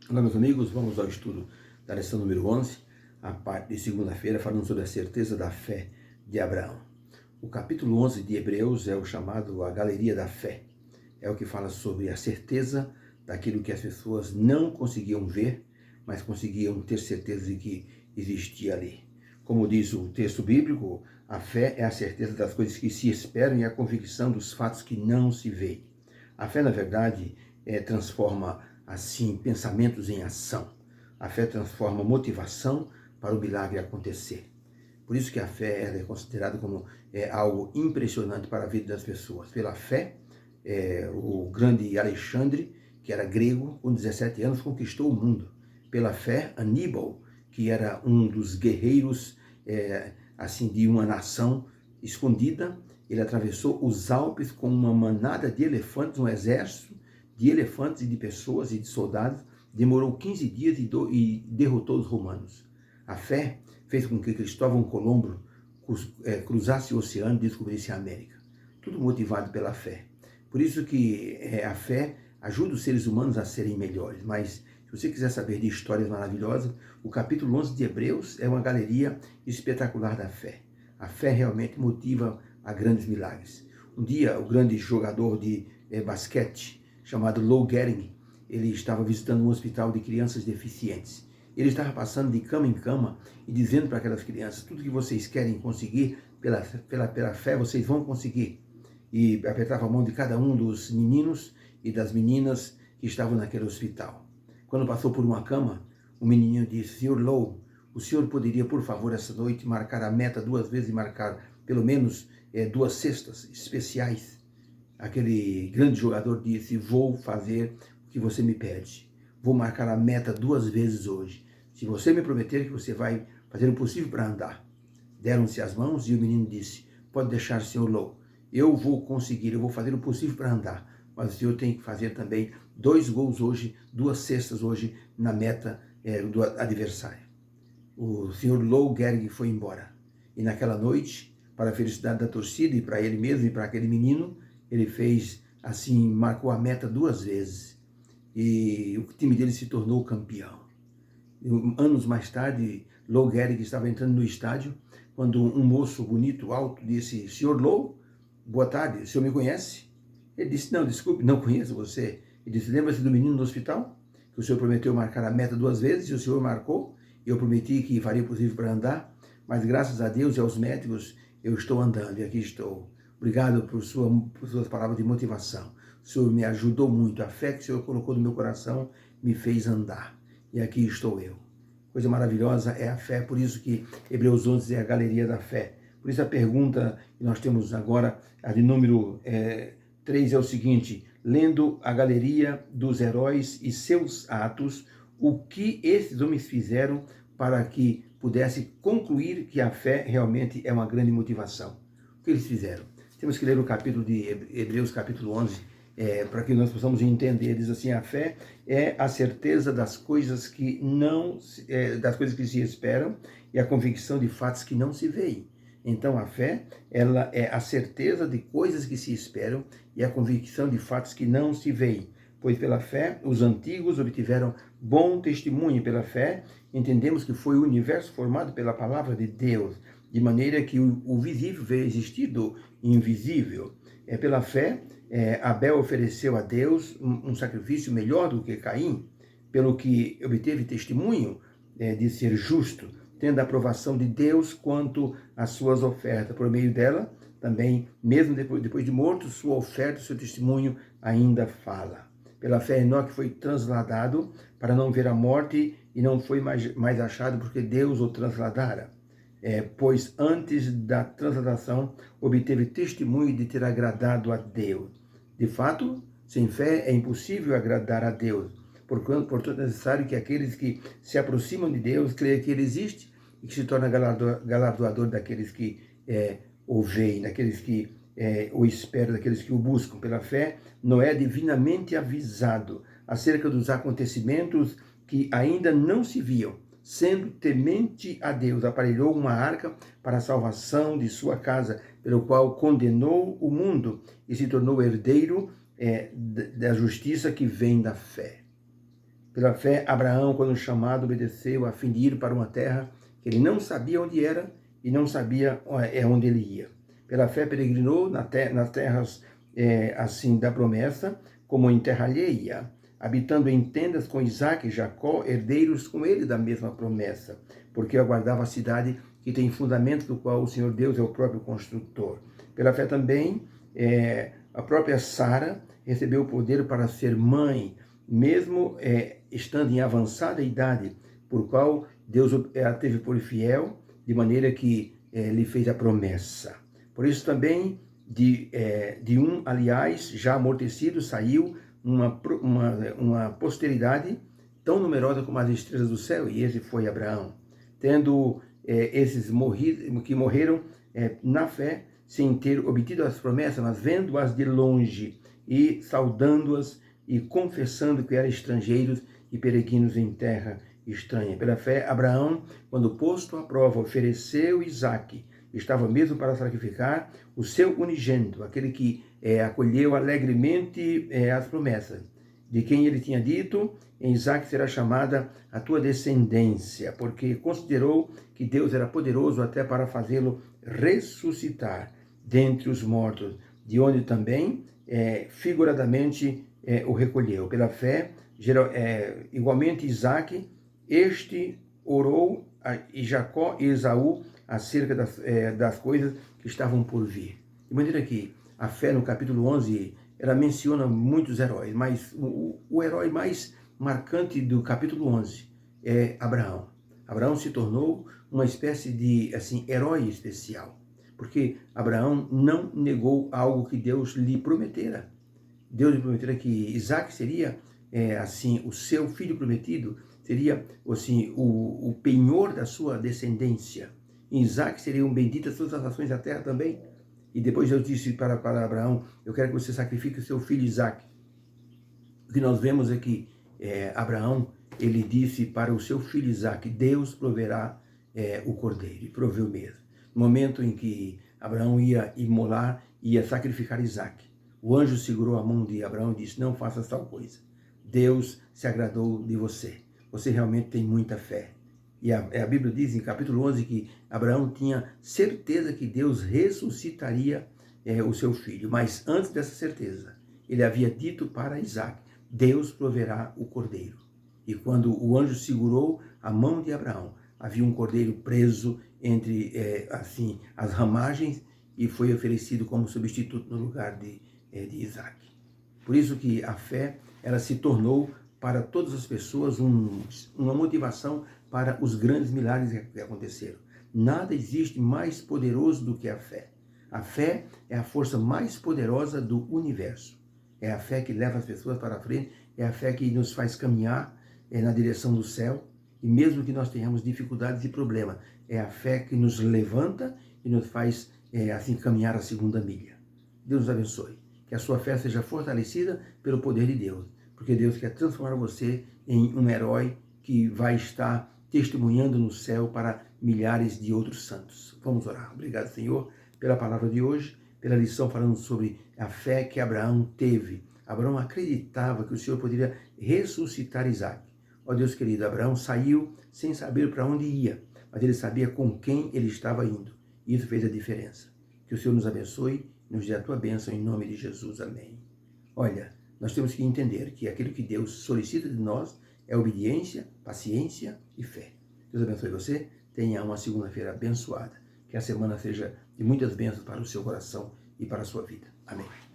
Olá, meus amigos, vamos ao estudo da lição número 11, a parte de segunda-feira, falando sobre a certeza da fé de Abraão. O capítulo 11 de Hebreus é o chamado a Galeria da Fé. É o que fala sobre a certeza daquilo que as pessoas não conseguiam ver, mas conseguiam ter certeza de que existia ali. Como diz o texto bíblico, a fé é a certeza das coisas que se esperam e a convicção dos fatos que não se veem. A fé, na verdade, transforma assim pensamentos em ação. A fé transforma motivação para o milagre acontecer. Por isso que a fé é considerada como algo impressionante para a vida das pessoas. Pela fé, o grande Alexandre, que era grego, com 17 anos, conquistou o mundo. Pela fé, Aníbal, que era um dos guerreiros assim de uma nação escondida, ele atravessou os Alpes com uma manada de elefantes, um exército de elefantes e de pessoas e de soldados, demorou 15 dias e derrotou os romanos. A fé fez com que Cristóvão Colombo cruzasse o oceano e descobrisse a América. Tudo motivado pela fé. Por isso que a fé ajuda os seres humanos a serem melhores. Mas se você quiser saber de histórias maravilhosas, o capítulo 11 de Hebreus é uma galeria espetacular da fé. A fé realmente motiva a grandes milagres. Um dia, o grande jogador de basquete, chamado Lou Gehrig, ele estava visitando um hospital de crianças deficientes. Ele estava passando de cama em cama e dizendo para aquelas crianças: tudo que vocês querem conseguir pela fé, vocês vão conseguir. E apertava a mão de cada um dos meninos e das meninas que estavam naquele hospital. Quando passou por uma cama, o menininho disse: Senhor Lou, o senhor poderia, por favor, essa noite marcar a meta 2 vezes e marcar pelo menos 2 cestas especiais? Aquele grande jogador disse: vou fazer o que você me pede. Vou marcar a meta 2 vezes hoje. Se você me prometer que você vai fazer o possível para andar. Deram-se as mãos e o menino disse: pode deixar, senhor Lou. Eu vou conseguir, eu vou fazer o possível para andar. Mas o senhor tem que fazer também 2 gols hoje, 2 cestas hoje na meta do adversário. O senhor Lou Gehrig foi embora. E naquela noite, para a felicidade da torcida e para ele mesmo e para aquele menino, ele fez assim, marcou a meta 2 vezes. E o time dele se tornou campeão. E, anos mais tarde, Lou Gehrig estava entrando no estádio, quando um moço bonito, alto, disse: senhor Lou, boa tarde, o senhor me conhece? Ele disse: não, desculpe, não conheço você. Ele disse: lembra-se do menino no hospital? Que o senhor prometeu marcar a meta 2 vezes, e o senhor marcou. Eu prometi que faria o possível para andar, mas graças a Deus e aos médicos, eu estou andando, e aqui estou. Obrigado por suas palavras de motivação. O senhor me ajudou muito. A fé que o senhor colocou no meu coração me fez andar. E aqui estou eu. Coisa maravilhosa é a fé. Por isso que Hebreus 11 é a galeria da fé. Por isso a pergunta que nós temos agora, a de número 3, é o seguinte: lendo a galeria dos heróis e seus atos, o que esses homens fizeram para que pudesse concluir que a fé realmente é uma grande motivação? O que eles fizeram? Temos que ler o capítulo de Hebreus, capítulo 11, para que nós possamos entender. Diz assim: a fé é a certeza das coisas que das coisas que se esperam e a convicção de fatos que não se veem. Então a fé, ela é a certeza de coisas que se esperam e a convicção de fatos que não se veem. Pois pela fé os antigos obtiveram bom testemunho. Pela fé entendemos que foi o universo formado pela palavra de Deus, de maneira que o visível veio existir do invisível. Pela fé, Abel ofereceu a Deus um sacrifício melhor do que Caim, pelo que obteve testemunho de ser justo, tendo a aprovação de Deus quanto às suas ofertas. Por meio dela, também, mesmo depois de morto, sua oferta, seu testemunho ainda fala. Pela fé, Enoque foi transladado para não ver a morte e não foi mais achado porque Deus o transladara. Pois antes da transladação obteve testemunho de ter agradado a Deus. De fato, sem fé é impossível agradar a Deus. Portanto, é necessário que aqueles que se aproximam de Deus creiam que Ele existe e que se torna galardoador daqueles que o veem, daqueles que o esperam, daqueles que o buscam. Pela fé, Noé é divinamente avisado acerca dos acontecimentos que ainda não se viam. Sendo temente a Deus, aparelhou uma arca para a salvação de sua casa, pelo qual condenou o mundo e se tornou herdeiro da justiça que vem da fé. Pela fé, Abraão, quando chamado, obedeceu a fim de ir para uma terra que ele não sabia onde era e não sabia onde ele ia. Pela fé, peregrinou nas terras assim da promessa, como em terra alheia, habitando em tendas com Isaque e Jacó, herdeiros com ele da mesma promessa, porque aguardava a cidade que tem fundamento, do qual o Senhor Deus é o próprio construtor. Pela fé também, a própria Sara recebeu o poder para ser mãe, mesmo estando em avançada idade, por qual Deus a teve por fiel, de maneira que lhe fez a promessa. Por isso também, aliás, já amortecido, saiu uma posteridade tão numerosa como as estrelas do céu, e esse foi Abraão. Tendo esses que morreram na fé, sem ter obtido as promessas, mas vendo-as de longe e saudando-as e confessando que eram estrangeiros e peregrinos em terra estranha. Pela fé, Abraão, quando posto à prova, ofereceu Isaque, estava mesmo para sacrificar o seu unigênito, aquele que acolheu alegremente as promessas, de quem ele tinha dito: em Isaque será chamada a tua descendência, porque considerou que Deus era poderoso até para fazê-lo ressuscitar dentre os mortos, de onde também, figuradamente, o recolheu. Pela fé, igualmente Isaque, este orou e Jacó e Esaú acerca das coisas que estavam por vir. De maneira que a fé, no capítulo 11, ela menciona muitos heróis, mas o herói mais marcante do capítulo 11 é Abraão. Abraão se tornou uma espécie de herói especial, porque Abraão não negou algo que Deus lhe prometera. Deus lhe prometera que Isaque seria o seu filho prometido, seria o penhor da sua descendência. Em Isaque seriam benditas todas as nações da terra também. E depois Deus disse para Abraão: eu quero que você sacrifique o seu filho Isaque. O que nós vemos é que Abraão, ele disse para o seu filho Isaque: Deus proverá o cordeiro, e proveu mesmo. No momento em que Abraão ia imolar, ia sacrificar Isaque, o anjo segurou a mão de Abraão e disse: não faças tal coisa. Deus se agradou de você. Você realmente tem muita fé. E a Bíblia diz em capítulo 11 que Abraão tinha certeza que Deus ressuscitaria o seu filho. Mas antes dessa certeza, ele havia dito para Isaque: Deus proverá o cordeiro. E quando o anjo segurou a mão de Abraão, havia um cordeiro preso entre as ramagens e foi oferecido como substituto no lugar de Isaque. Por isso que a fé, ela se tornou para todas as pessoas uma motivação para os grandes milagres que aconteceram. Nada existe mais poderoso do que a fé. A fé é a força mais poderosa do universo. É a fé que leva as pessoas para frente, é a fé que nos faz caminhar na direção do céu, e mesmo que nós tenhamos dificuldades e problemas, é a fé que nos levanta e nos faz caminhar a segunda milha. Deus nos abençoe. Que a sua fé seja fortalecida pelo poder de Deus, porque Deus quer transformar você em um herói que vai estar testemunhando no céu para milhares de outros santos. Vamos orar. Obrigado, Senhor, pela palavra de hoje, pela lição falando sobre a fé que Abraão teve. Abraão acreditava que o Senhor poderia ressuscitar Isaque. Ó Deus querido, Abraão saiu sem saber para onde ia, mas ele sabia com quem ele estava indo. E isso fez a diferença. Que o Senhor nos abençoe, nos dê a tua bênção em nome de Jesus. Amém. Olha, nós temos que entender que aquilo que Deus solicita de nós é obediência, paciência e fé. Deus abençoe você. Tenha uma segunda-feira abençoada. Que a semana seja de muitas bênçãos para o seu coração e para a sua vida. Amém.